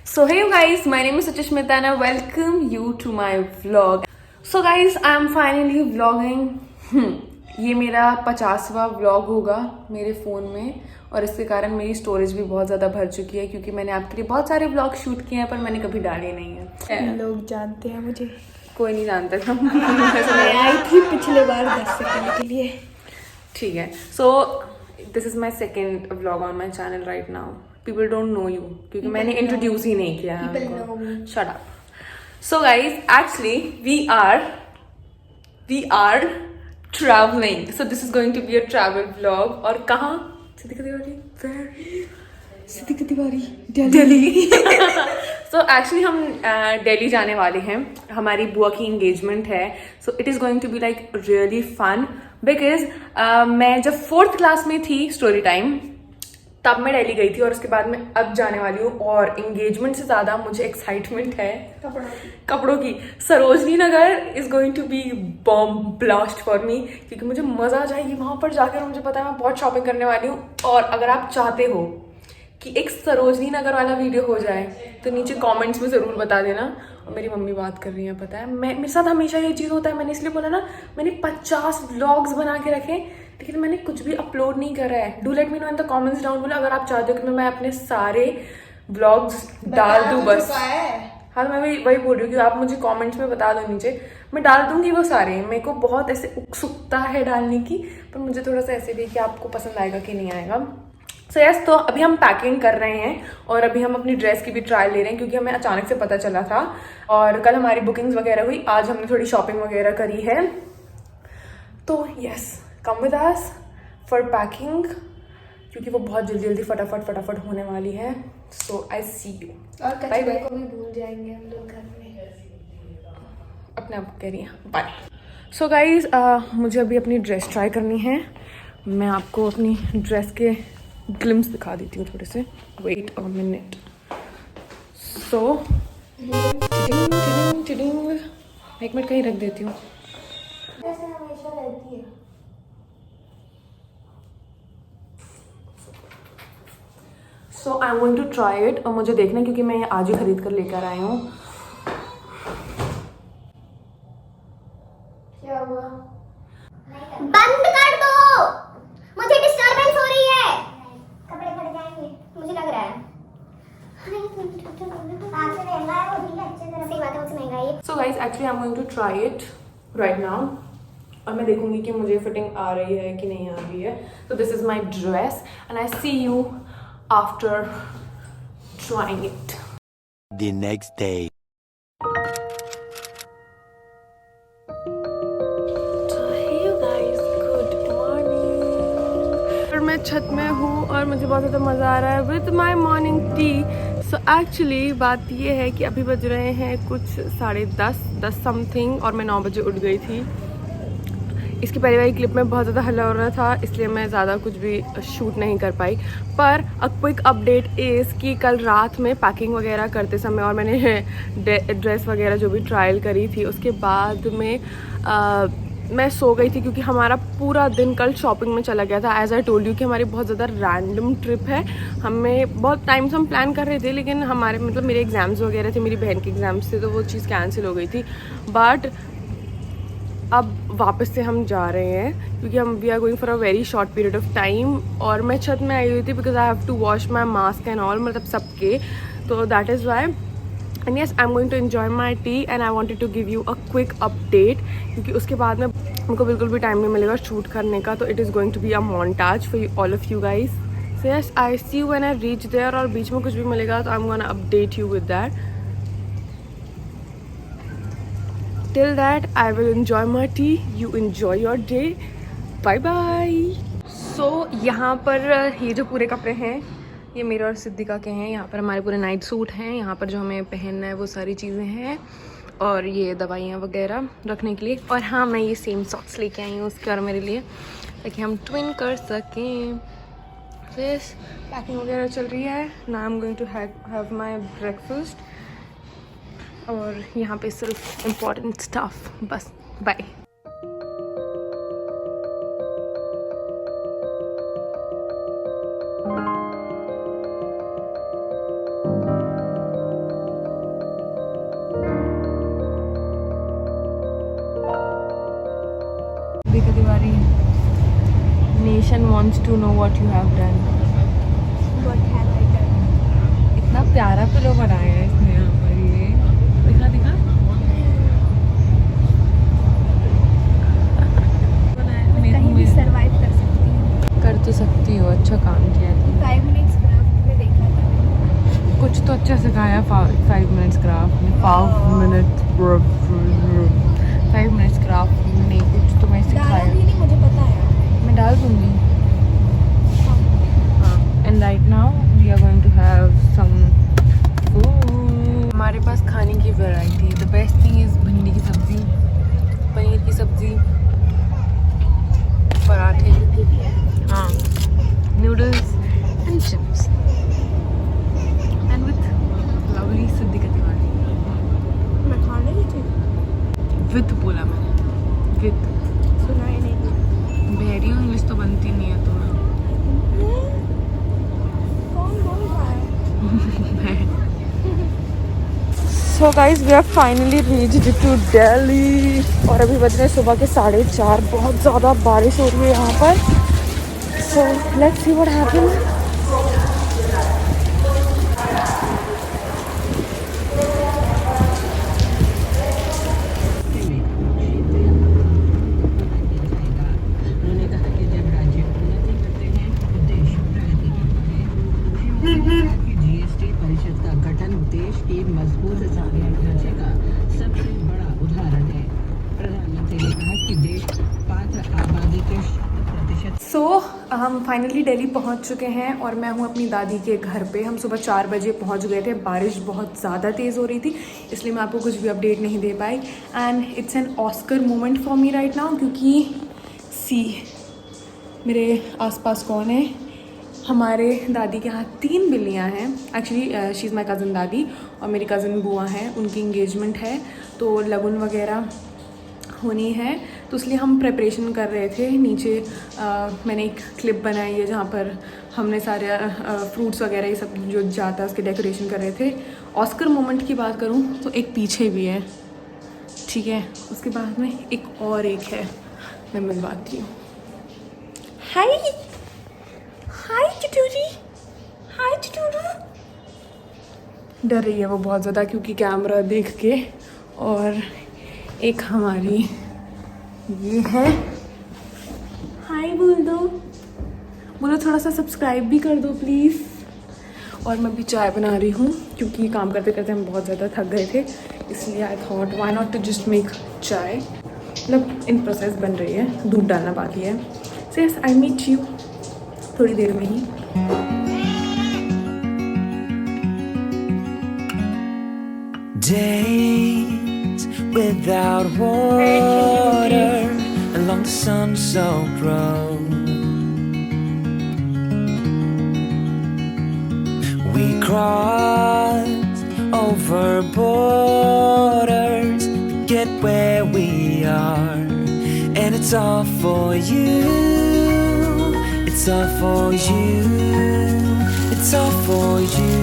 So hey you guys, my name is Suchishmita and I welcome you to my vlog. So guys, I am finally vlogging. ये मेरा 50वां vlog होगा मेरे phone में और इसके कारण मेरी स्टोरेज भी बहुत ज़्यादा भर चुकी है क्योंकि मैंने आपके लिए बहुत सारे व्लॉग शूट किए हैं पर मैंने कभी डाले नहीं है। लोग जानते हैं मुझे, कोई नहीं जानता था। मैं आई थी पिछले बार 10 सेकंड के लिए। ठीक है, so this is my second vlog on my channel right now. People don't know you क्योंकि मैंने इंट्रोड्यूस ही नहीं किया है। Shut up. So guys, actually we are travelling, so this is going to be a travel vlog. और कहाँ? Siddiqa Tiwari, Siddiqa Tiwari, Delhi. So actually हम दिल्ली जाने वाले हैं, हमारी बुआ की एंगेजमेंट है। So it is going to be like really fun because मैं जब 4th क्लास में थी स्टोरी टाइम तब मैं दिल्ली गई थी और उसके बाद मैं अब जाने वाली हूँ। और एंगेजमेंट से ज़्यादा मुझे एक्साइटमेंट है कपड़ों की। Sarojini Nagar is going to be bomb blast for me क्योंकि मुझे मज़ा आ जाएगी वहाँ पर जाकर। मुझे पता है मैं बहुत शॉपिंग करने वाली हूँ। और अगर आप चाहते हो कि एक सरोजनी नगर वाला वीडियो हो जाए तो नीचे कमेंट्स में ज़रूर बता देना। और मेरी मम्मी बात कर रही है, पता है मेरे साथ हमेशा ये चीज़ होता है। मैंने इसलिए बोला ना, मैंने 50 व्लॉग्स बना के रखे लेकिन मैंने कुछ भी अपलोड नहीं करा है। Do let me know in the comments down below अगर आप चाहते हो कि मैं अपने सारे व्लॉग्स डाल दूँ बस। हाँ, तो मैं वही बोल रही हूँ कि आप मुझे कमेंट्स में बता दो नीचे, मैं डाल दूंगी वो सारे। मेरे को बहुत ऐसे उत्सुकता है डालने की, पर मुझे थोड़ा सा ऐसे भी कि आपको पसंद आएगा कि नहीं आएगा। सो यस, तो अभी हम पैकिंग कर रहे हैं और अभी हम अपनी ड्रेस की भी ट्रायल ले रहे हैं क्योंकि हमें अचानक से पता चला था। और कल हमारी बुकिंग्स वगैरह हुई, आज हमने थोड़ी शॉपिंग वगैरह करी है। तो yes, come with us for packing क्योंकि वो बहुत जल्दी फटाफट होने वाली है। So I see you. और कचरे को भी भूल जाएंगे हम लोग घर में। अपने आप कह रही हैं बाय। सो गाइज, मुझे अभी अपनी ड्रेस ट्राई करनी है। मैं आपको अपनी ड्रेस के ग्लिम्स दिखा देती हूँ थोड़े से। Wait a minute. सो एक मिनट कहीं रख देती हूँ। ऐसे हमेशा रहती है। So I am going to try it और मुझे देखना है क्योंकि मैं ये आज ही खरीद कर लेकर आई हूँ। क्या हुआ? बंद कर दो, मुझे डिस्टरबेंस हो रही है। कपड़े फट जाएंगे मुझे लग रहा है। आपसे महंगा है वो भी अच्छे तरह से बात है, मुझसे महंगा है। So guys, actually I am going to try it right now और मैं देखूंगी कि मुझे फिटिंग आ रही है कि नहीं आ रही है। तो this is my dress and I see you after trying it. The next day. मैं छत में हूँ और मुझे बहुत ज़्यादा मज़ा आ रहा है with my morning tea. So actually बात ये है कि अभी बज रहे हैं कुछ 10:30 समथिंग और मैं 9 बजे उठ गई थी। इसकी पहली वाली क्लिप में बहुत ज़्यादा हल्ला हो रहा था इसलिए मैं ज़्यादा कुछ भी शूट नहीं कर पाई। पर अ क्विक अपडेट इज़ कि कल रात में पैकिंग वगैरह करते समय और मैंने ड्रेस वगैरह जो भी ट्रायल करी थी उसके बाद में मैं सो गई थी क्योंकि हमारा पूरा दिन कल शॉपिंग में चला गया था। एज आई टोल्ड यू कि हमारी बहुत ज़्यादा रैंडम ट्रिप है। हमें बहुत टाइम से हम प्लान कर रहे थे लेकिन हमारे मेरे एग्ज़ाम्स वगैरह थे, मेरी बहन के एग्ज़ाम्स थे तो वो चीज़ कैंसिल हो गई थी। बट अब वापस से हम जा रहे हैं क्योंकि हम we are going for a very short period of time. और मैं छत में आई हुई थी because I have to wash my mask and all, मतलब सबके। तो that is why and yes I am going to enjoy my tea and I wanted to give you a quick update क्योंकि उसके बाद में उनको बिल्कुल भी टाइम नहीं मिलेगा शूट करने का। तो it is going to be a montage for all of you guys. So yes, I see you when I reach there. और बीच में कुछ भी मिलेगा तो I am gonna update you with that. Till that, I will enjoy my tea. You enjoy your day. Bye bye. So यहाँ पर ये जो पूरे कपड़े हैं ये मेरे और सिद्दीका के हैं। यहाँ पर हमारे पूरे नाइट सूट हैं, यहाँ पर जो हमें पहनना है वो सारी चीज़ें हैं और ये दवाइयाँ वगैरह रखने के लिए। और हाँ, मैं ये सेम सॉक्स लेके आई हूँ उसके और मेरे लिए ताकि हम ट्विन कर सकें। फिर पैकिंग वगैरह चल रही है। Now I am going to have my breakfast और यहाँ पे सिर्फ इम्पॉर्टेंट स्टफ बस। Bye. wants to know what you have done. What have I done? इतना प्यारा पिलो बनाया है इसने यहाँ पर, ये दिखा दिखा कहीं भी सरवाइव कर सकती हूँ। कर तो सकती हो, अच्छा काम किया है 5 मिनट्स क्राफ्ट में देखा था मैंने। कुछ तो अच्छा सिखाया 5 मिनट्स क्राफ्ट में। 5 मिनट्स क्राफ्ट में नहीं, कुछ तो मैं सिखाया। डालोगी नहीं, मुझे पता है। मैं डाल दूंगी। And right now we are going to have some food. हमारे पास खाने की वैरायटी है। द बेस्ट थिंग इज भिंडी की सब्जी, पनीर की सब्जी, पराठे, हाँ, noodles and chips and with lovely Siddiqa Tiwari. मैं खाने की चीज़ विथ बोला मैंने, विथ। सुना ही नहीं। बहरी हूँ, इंग्लिश तो बनती नहीं है तो कौन बोल रहा है? So guys we are finally reached to Delhi और अभी बज रहे हैं सुबह के 4:30। बहुत ज़्यादा बारिश हो रही है यहाँ पर। So let's see what happens. GST परिषद का गठन देश की मजबूत स्थानीय ढांचे का सबसे बड़ा उदाहरण है। प्रधानमंत्री ने कहा कि देश पात्र आबादी के 100% सो हम फाइनली दिल्ली पहुंच चुके हैं और मैं हूं अपनी दादी के घर पे। हम सुबह 4 बजे पहुंच गए थे। बारिश बहुत ज़्यादा तेज़ हो रही थी, इसलिए मैं आपको कुछ भी अपडेट नहीं दे पाई। And it's an Oscar moment for me right now, क्योंकि सी मेरे आसपास कौन है। हमारे दादी के यहाँ 3 बिल्लियाँ हैं। Actually she is my cousin दादी और मेरी कज़न बुआ हैं, उनकी इंगेजमेंट है तो लगन वगैरह होनी है, तो इसलिए हम प्रिपरेशन कर रहे थे। नीचे मैंने एक क्लिप बनाई है जहाँ पर हमने सारे फ्रूट्स वगैरह ये सब जो जाता है उसके डेकोरेशन कर रहे थे। ऑस्कर मोमेंट की बात करूँ तो एक पीछे भी है, ठीक है। उसके बाद में एक है, मैं मिलवाती हूँ। हाय हाय चटूरी, हाय चटूरू। डर रही है वो बहुत ज़्यादा क्योंकि कैमरा देख के। और एक हमारी ये है, हाय बोल दो, बोलो थोड़ा सा सब्सक्राइब भी कर दो प्लीज़। और मैं भी चाय बना रही हूँ क्योंकि काम करते करते हम बहुत ज़्यादा थक गए थे, इसलिए I thought why not to just make chai. मतलब इन प्रोसेस बन रही है, दूध डालना बाकी है। So yes, I meet you थोड़ी देर में ही। Days without water along the sun-soaked road. We crossed over borders to get where we are, and it's all for you. It's all for you. It's all for you.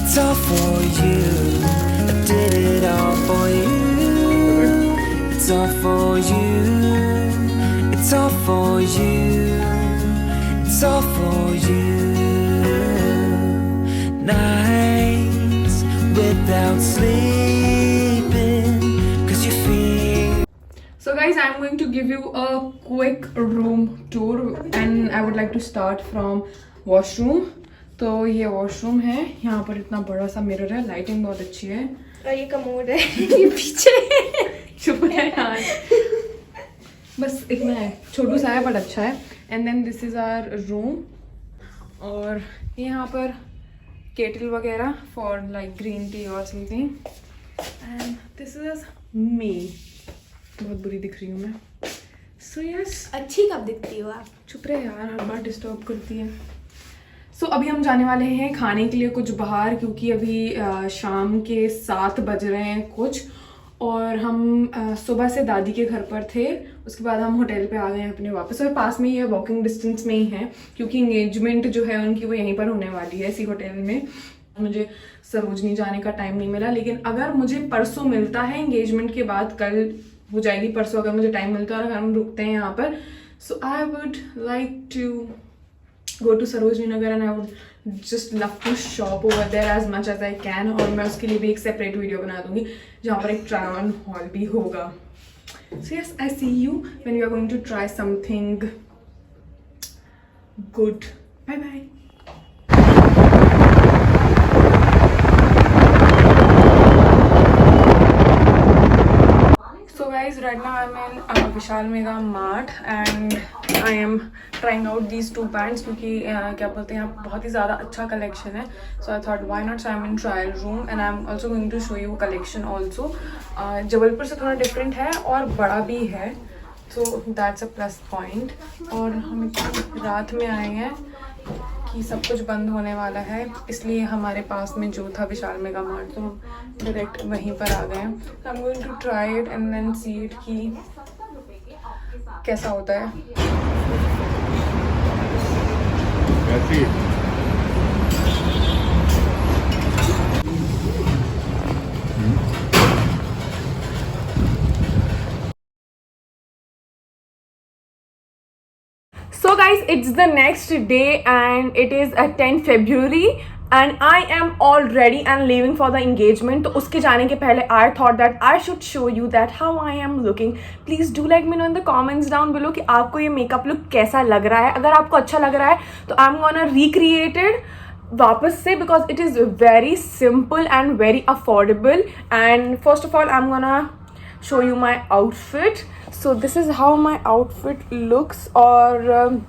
It's all for you. I did it all for you. It's all for you. It's all for you. It's all for you. Nights without sleeping 'cause you feel. So guys, I'm going to give you a quick room tour and I would like to start from washroom. तो ये washroom है, यहाँ पर इतना बड़ा सा mirror है, lighting बहुत अच्छी है। और ये कमोड है, ये पीछे है। चुप है यार, बस इतना है, छोटू सा है बट अच्छा है। And then this is our room और यहाँ पर केटल वगैरह फॉर लाइक ग्रीन टी और something. And this is me, बहुत बुरी दिख रही हूँ मैं। सो यस, अच्छी कब दिखती हो आप? चुप रहे यार, हर बार डिस्टर्ब करती है। सो अभी हम जाने वाले हैं खाने के लिए कुछ बाहर, क्योंकि अभी शाम के 7 बज रहे हैं कुछ, और हम सुबह से दादी के घर पर थे। उसके बाद हम होटल पे आ गए हैं अपने वापस, और पास में ही है, वॉकिंग डिस्टेंस में ही है, क्योंकि इंगेजमेंट जो है उनकी वो यहीं पर होने वाली है, इसी होटल में। मुझे सरोजनी जाने का टाइम नहीं मिला, लेकिन अगर मुझे परसों मिलता है, इंगेजमेंट के बाद कल हो जाएगी परसों, अगर मुझे टाइम मिलता है और अगर हम रुकते हैं यहाँ पर, So I would like to go to Sarojini Nagar and I would just love to shop over there as much as I can. और मैं उसके लिए भी एक सेपरेट वीडियो बना दूंगी जहाँ पर एक ट्राई ऑन हॉल भी होगा. So yes, I see you when we are going to try something good. Bye bye. So guys, right now I'm in Vishal Mega Mart and I am trying out these two pants क्योंकि क्या बोलते हैं यहाँ बहुत ही ज़्यादा अच्छा collection है. So I thought why not, so I'm in trial room and I'm also going to show you collection also. Jabalpur से थोड़ा different है और बड़ा भी है, so that's a plus point. और हम इतनी रात में आए हैं कि सब कुछ बंद होने वाला है, इसलिए हमारे पास में जो था विशाल मेगा मार्ट तो हम डायरेक्ट वहीं पर आ गए हैं. तो I am going to try it and then see it कि कैसा होता है. So guys, it's the next day and it is 10th February and I am all ready and leaving for the engagement. तो उसके जाने के पहले I thought that I should show you that how I am looking. Please do let me know in the comments down below कि आपको ये makeup look कैसा लग रहा है. अगर आपको अच्छा लग रहा है तो I'm gonna recreate it वापस से because it is very simple and very affordable. And first of all I'm gonna show you my outfit. So this is how my outfit looks और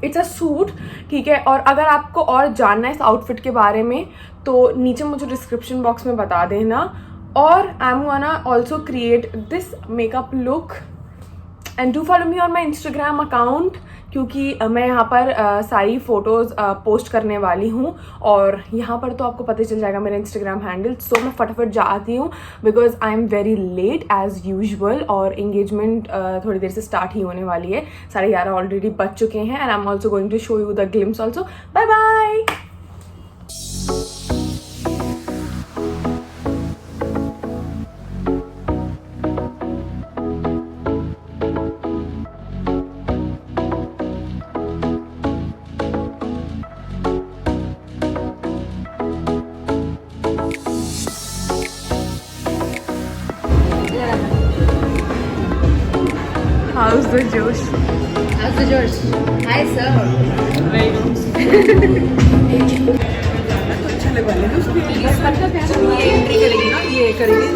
इट्स अ सूट, ठीक है. और अगर आपको और जानना है इस आउटफिट के बारे में तो नीचे मुझे डिस्क्रिप्शन बॉक्स में बता देना. और आई am gonna also create this makeup look and do follow me on my Instagram account क्योंकि मैं यहाँ पर सारी फ़ोटोज़ पोस्ट करने वाली हूँ और यहाँ पर तो आपको पता चल जाएगा मेरा इंस्टाग्राम हैंडल. सो मैं फटाफट जाती हूँ because I am very late as usual और इंगेजमेंट थोड़ी देर से स्टार्ट ही होने वाली है. 11:30 ऑलरेडी बज चुके हैं and I am also going to show you the glimpse also. Bye bye. How's the Josh? How's the George? Hi sir. अच्छा लगा ले उसको ये एंट्री करेगी ना, ये करेगी.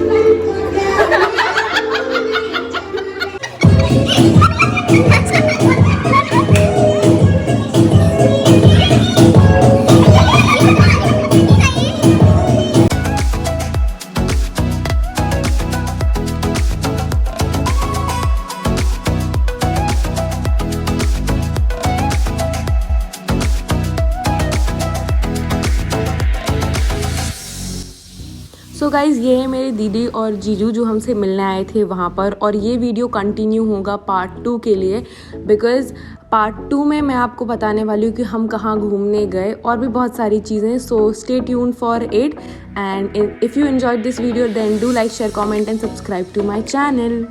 सो गाइज़ ये है मेरी दीदी और जीजू जो हमसे मिलने आए थे वहाँ पर. और ये वीडियो कंटिन्यू होगा पार्ट 2 के लिए बिकॉज़ पार्ट 2 में मैं आपको बताने वाली हूँ कि हम कहाँ घूमने गए और भी बहुत सारी चीज़ें. So stay tune for it and if you enjoyed this video then do like share comment and subscribe to my channel.